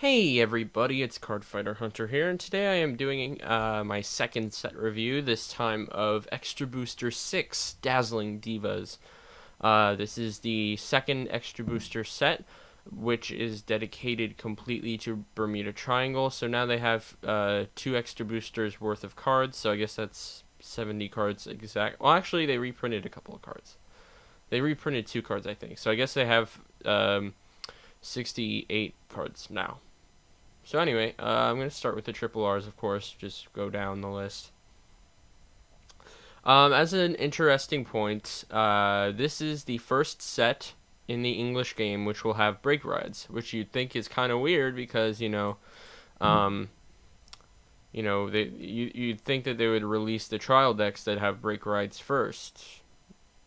Hey everybody, it's Card Fighter Hunter here, and today I am doing my second set review, this time of Extra Booster 6 Dazzling Divas. This is the second Extra Booster set, which is dedicated completely to Bermuda Triangle, so now they have 2 extra boosters worth of cards, so I guess that's 70 cards exact. Well, actually, they reprinted a couple of cards. They reprinted 2 cards, I think, so I guess they have 68 cards now. So anyway, I'm going to start with the triple R's, of course, just go down the list. As an interesting point, this is the first set in the English game which will have Breakrides, which you'd think is kind of weird because, you'd think that they would release the trial decks that have Breakrides first,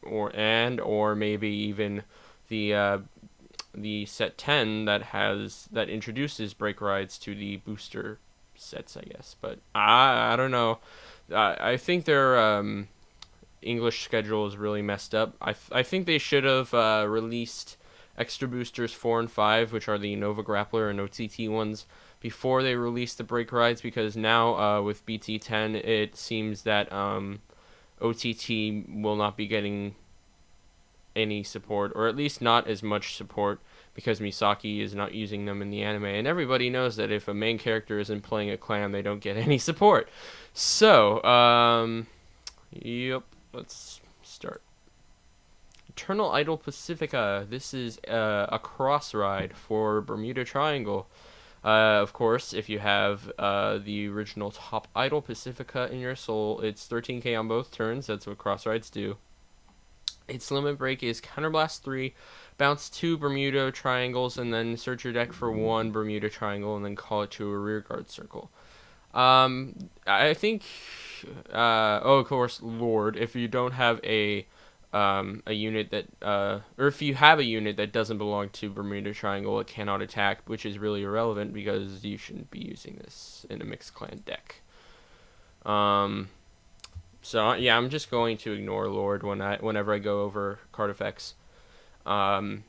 or maybe even the set 10 that introduces Breakrides to the booster sets, I guess. But I don't know. I think their English schedule is really messed up. I think they should have released Extra Boosters 4 and 5, which are the Nova Grappler and OTT ones, before they released the Breakrides, because now with BT10 it seems that OTT will not be getting any support, or at least not as much support, because Misaki is not using them in the anime, and everybody knows that if a main character isn't playing a clan, they don't get any support. So, yep, let's start. Eternal Idol Pacifica. This is a cross ride for Bermuda Triangle. Of course, if you have the original top idol Pacifica in your soul, it's 13k on both turns. That's what cross rides do. Its limit break is Counterblast 3, bounce 2 Bermuda Triangles, and then search your deck for 1 Bermuda Triangle, and then call it to a rearguard circle. I think, of course, Lord, if you don't have a unit that, or if you have a unit that doesn't belong to Bermuda Triangle, it cannot attack, which is really irrelevant because you shouldn't be using this in a mixed clan deck. So yeah, I'm just going to ignore Lord whenever I go over card effects. I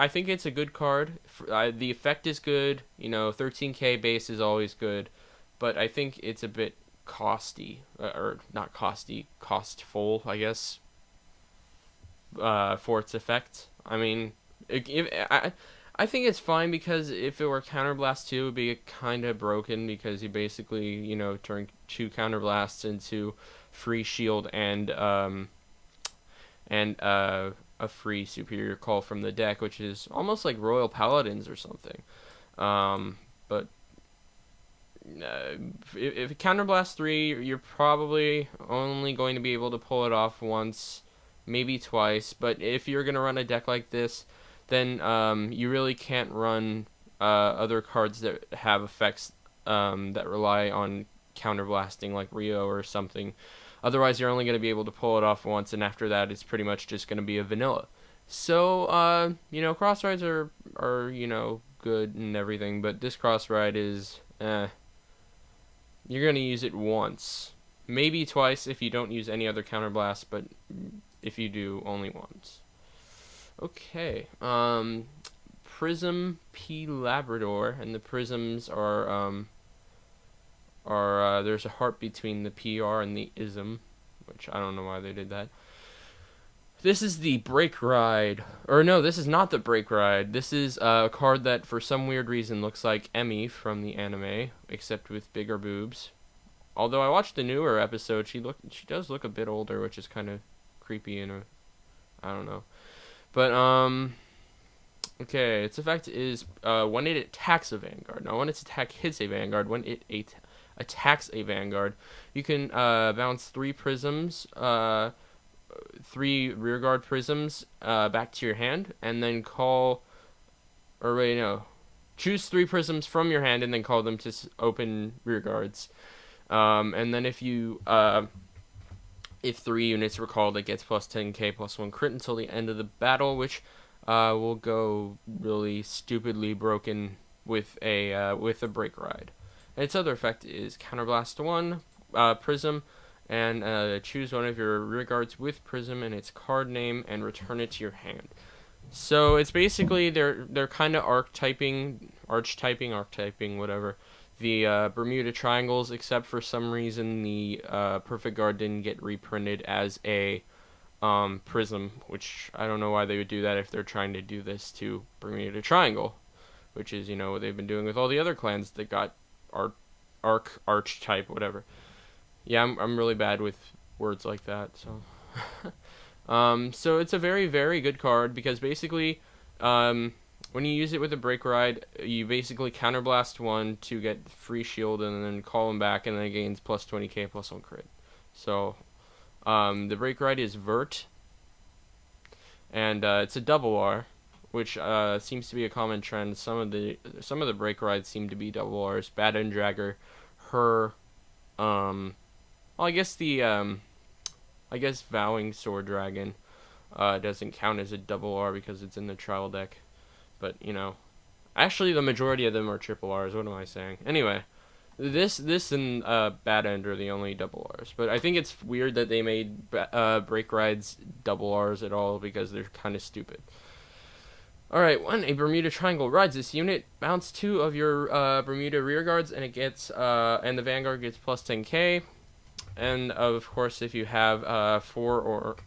think it's a good card. The effect is good. 13k base is always good, but I think it's a bit costy, or not costy, costful, I guess, for its effect. I mean, I think it's fine, because if it were Counterblast 2, it would be kind of broken, because you basically, turn 2 Counterblasts into free shield and a free superior call from the deck, which is almost like Royal Paladins or something. But if Counterblast 3, you're probably only going to be able to pull it off once, maybe twice. But if you're going to run a deck like this, then you really can't run other cards that have effects that rely on counterblasting, like Rio or something. Otherwise, you're only going to be able to pull it off once, and after that, it's pretty much just going to be a vanilla. So, cross rides are good and everything, but this cross ride is, you're going to use it once. Maybe twice if you don't use any other counterblast, but if you do, only once. Okay, Prism P Labrador, and the prisms are there's a heart between the PR and the ism, which I don't know why they did that. This is the Breakride, or no, this is not the Breakride. This is a card that for some weird reason looks like Emmy from the anime, except with bigger boobs. Although I watched the newer episode, she does look a bit older, which is kind of creepy, and I don't know. But okay, its effect is when it attacks a Vanguard. Now, when its attack hits a Vanguard, when it attacks a Vanguard, you can bounce 3 prisms, 3 rearguard prisms back to your hand, and then choose 3 prisms from your hand and then call them to open rearguards. And then if 3 units were called, it gets plus 10k plus 1 crit until the end of the battle, which will go really stupidly broken with a Breakride. And its other effect is Counterblast 1, Prism, and choose one of your rearguards with Prism and its card name and return it to your hand. So it's basically they're kind of archetyping archetyping, whatever. The Bermuda Triangles, except for some reason the Perfect Guard didn't get reprinted as a Prism, which I don't know why they would do that if they're trying to do this to Bermuda Triangle, which is, what they've been doing with all the other clans that got archetype, whatever. Yeah, I'm really bad with words like that, so. So it's a very, very good card because basically, when you use it with a Breakride, you basically counterblast one to get free shield and then call him back, and then it gains plus 20k plus 1 crit. So, the Breakride is Vert, and it's a double R, which seems to be a common trend. Some of the Breakrides seem to be double Rs. Bad End Dragger, her, well, I guess Vowing Sword Dragon doesn't count as a double R because it's in the trial deck. But, actually the majority of them are triple Rs. What am I saying? Anyway, this and Bad End are the only double Rs. But I think it's weird that they made Breakrides double Rs at all because they're kind of stupid. Alright, when a Bermuda Triangle rides this unit, bounce 2 of your Bermuda rear guards, and it gets and the Vanguard gets plus 10k. And of course, if you have 4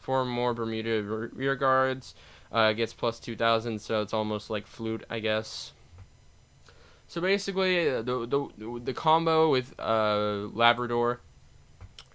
more Bermuda rear guards, gets plus 2,000. So it's almost like Flute, I guess. So basically, the combo with Labrador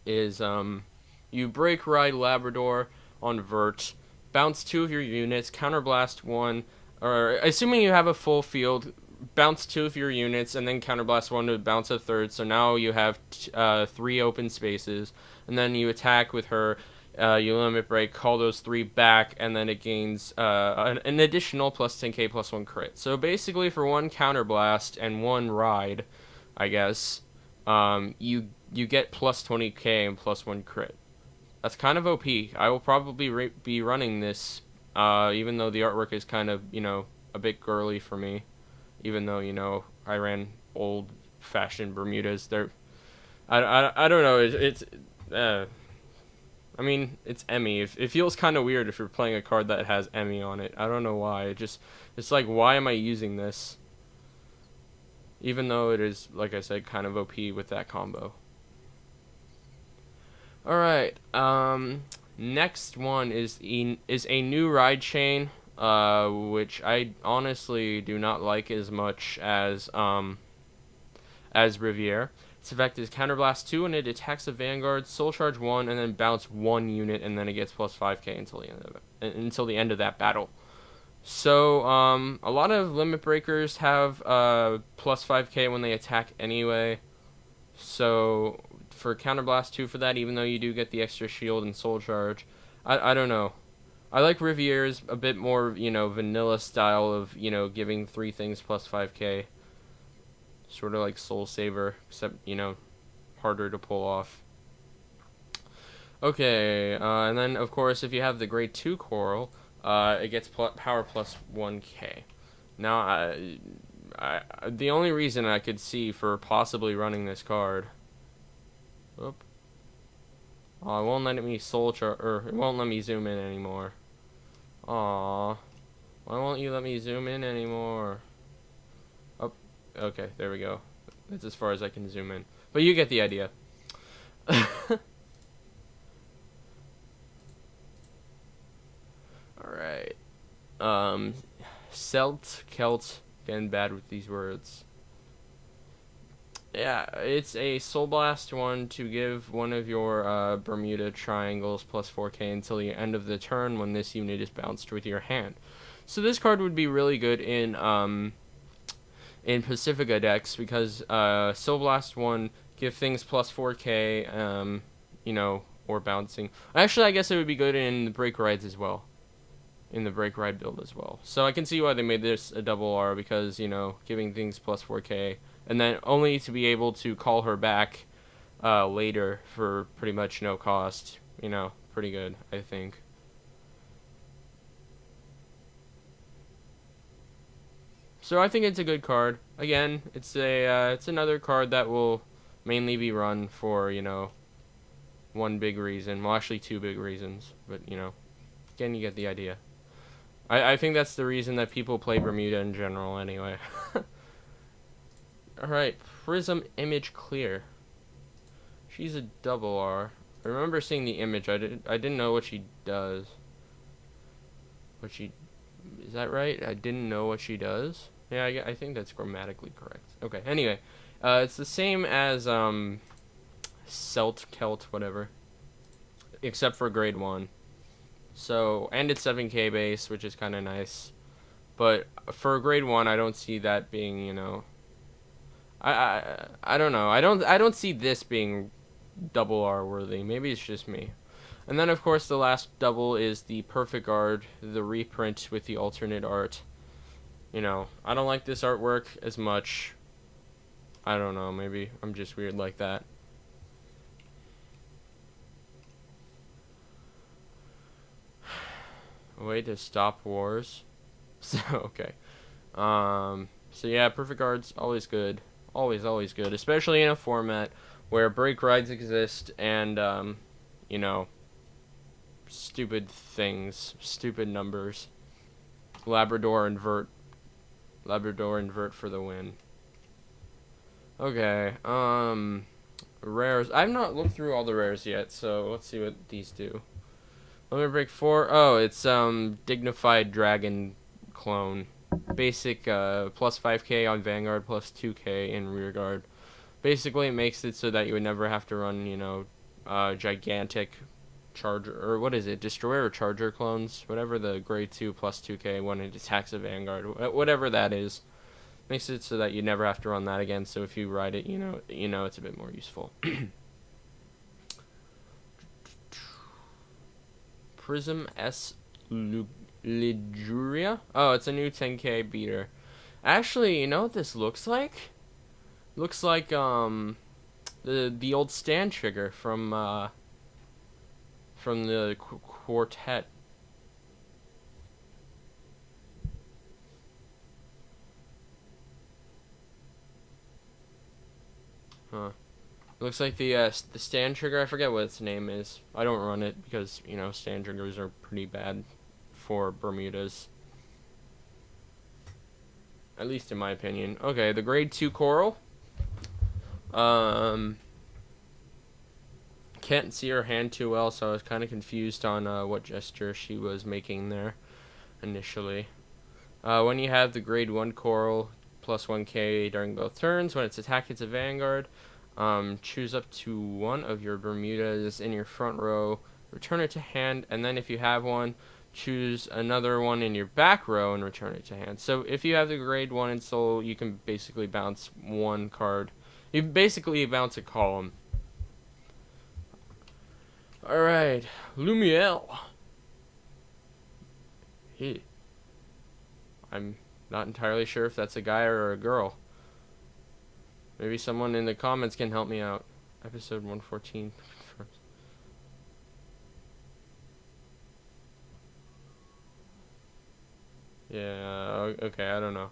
is you Breakride Labrador on Vert, bounce 2 of your units, counterblast 1, or assuming you have a full field, bounce 2 of your units, and then counterblast 1 to bounce a third. So now you have 3 open spaces, and then you attack with her. You limit break, call those 3 back, and then it gains an additional plus 10k plus 1 crit. So basically, for 1 counterblast and 1 ride, I guess, you get plus 20k and plus 1 crit. That's kind of OP. I will probably be running this, even though the artwork is kind of, a bit girly for me. Even though, I ran old-fashioned Bermudas. I don't know. It's Emmy. It feels kind of weird if you're playing a card that has Emmy on it. I don't know why. It's like, why am I using this? Even though it is, like I said, kind of OP with that combo. Alright, next one is a new ride chain, which I honestly do not like as much as Riviere. Its effect is Counterblast 2, and it attacks a Vanguard, Soul Charge 1, and then bounce 1 unit, and then it gets plus 5k until the end of that battle. So, a lot of Limit Breakers have plus 5k when they attack anyway. So, for Counterblast 2 for that, even though you do get the extra shield and Soul Charge, I don't know. I like Riviere's a bit more, vanilla style of, giving 3 things plus 5k. Sort of like Soul Saver, except, harder to pull off. Okay, and then, of course, if you have the Grade 2 Coral, it gets power plus 1k. Now, the only reason I could see for possibly running this card... Oop. Oh, it won't let me it won't let me zoom in anymore. Aww. Why won't you let me zoom in anymore? Oh, okay, there we go. That's as far as I can zoom in. But you get the idea. Alright. Celt, getting bad with these words. Yeah, it's a Soul Blast one to give one of your Bermuda Triangles plus 4k until the end of the turn when this unit is bounced with your hand. So this card would be really good in Pacifica decks because Soul Blast 1 give things plus 4k, or bouncing. Actually, I guess it would be good in the Breakrides as well. In the Breakride build as well. So I can see why they made this a double R because, giving things plus 4k. And then only to be able to call her back later for pretty much no cost. Pretty good, I think. So I think it's a good card. Again, it's another card that will mainly be run for, one big reason. Well, actually 2 big reasons. But, again, you get the idea. I think that's the reason that people play Bermuda in general anyway. Alright, Prism Image Clear. She's a double R. I remember seeing the image. I didn't know what she does. Is that right? I didn't know what she does. Yeah, I think that's grammatically correct. Okay. Anyway, it's the same as Celt, whatever, except for grade 1. So, and it's 7K base, which is kind of nice. But for grade 1, I don't see that being, you know, I don't know. I don't see this being double R worthy. Maybe it's just me. And then of course the last double is the Perfect Guard, the reprint with the alternate art. You know, I don't like this artwork as much. I don't know, maybe I'm just weird like that. A way to stop wars. So okay. So yeah, Perfect Guard's always good. Always good, especially in a format where Breakrides exist and you know, stupid things, stupid numbers. Labrador invert for the win. Okay, rares. I've not looked through all the rares yet, so let's see what these do. Limit break 4. Oh, it's dignified dragon clone. Basic plus 5k on Vanguard, plus 2k in rearguard. Basically, it makes it so that you would never have to run, you know, gigantic charger, or what is it, destroyer or charger clones, whatever the grade 2 plus 2k when it attacks a Vanguard, whatever that is, makes it so that you never have to run that again. So if you ride it, you know it's a bit more useful. Prism S Liguria. Oh, it's a new 10k beater. Actually, you know what this looks like? Looks like the old stand trigger from the quartet. Huh. Looks like the stand trigger. I forget what its name is. I don't run it because, you know, stand triggers are pretty bad for Bermudas. At least in my opinion. Okay, the grade 2 coral. Can't see her hand too well, so I was kind of confused on what gesture she was making there initially. When you have the grade 1 coral, plus 1k during both turns. When it's attacked, it's a Vanguard. Choose up to one of your Bermudas in your front row, return it to hand, and then if you have one, choose another one in your back row and return it to hand. So if you have the grade 1 in soul, you can basically bounce one card. You basically bounce a column. Alright, Lumiel. I'm not entirely sure if that's a guy or a girl. Maybe someone in the comments can help me out. Episode 114. Yeah, okay, I don't know.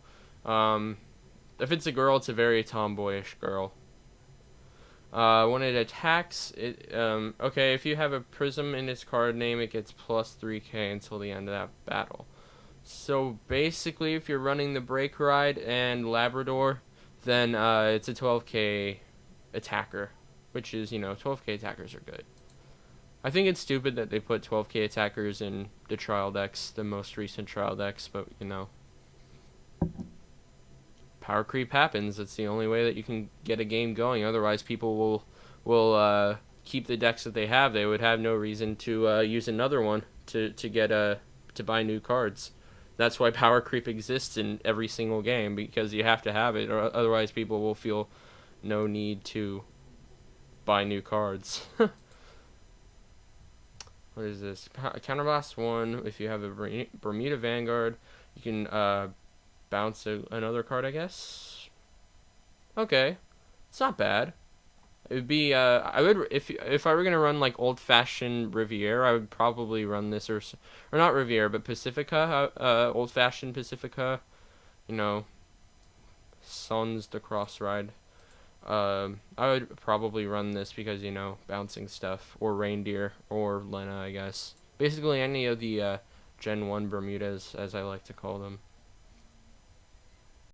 If it's a girl, it's a very tomboyish girl. When it attacks, okay, if you have a prism in its card name, it gets plus 3k until the end of that battle. So basically, if you're running the Breakride and Labrador, then it's a 12k attacker, which is, you know, 12k attackers are good. I think it's stupid that they put 12k attackers in the trial decks, the most recent trial decks, but, you know, power creep happens. It's the only way that you can get a game going. Otherwise, people will keep the decks that they have. They would have no reason to use another one to buy new cards. That's why power creep exists in every single game, because you have to have it, or otherwise people will feel no need to buy new cards. What is this? Counterblast 1. If you have a Bermuda Vanguard, you can bounce another card, I guess. Okay, it's not bad. It would be I would, if I were gonna run like old fashioned Riviera, I would probably run this, or not Riviera, but Pacifica, old fashioned Pacifica, you know, Sons the Cross Ride. I would probably run this because, you know, bouncing stuff, or Reindeer, or Lena, I guess. Basically any of the Gen 1 Bermudas, as I like to call them.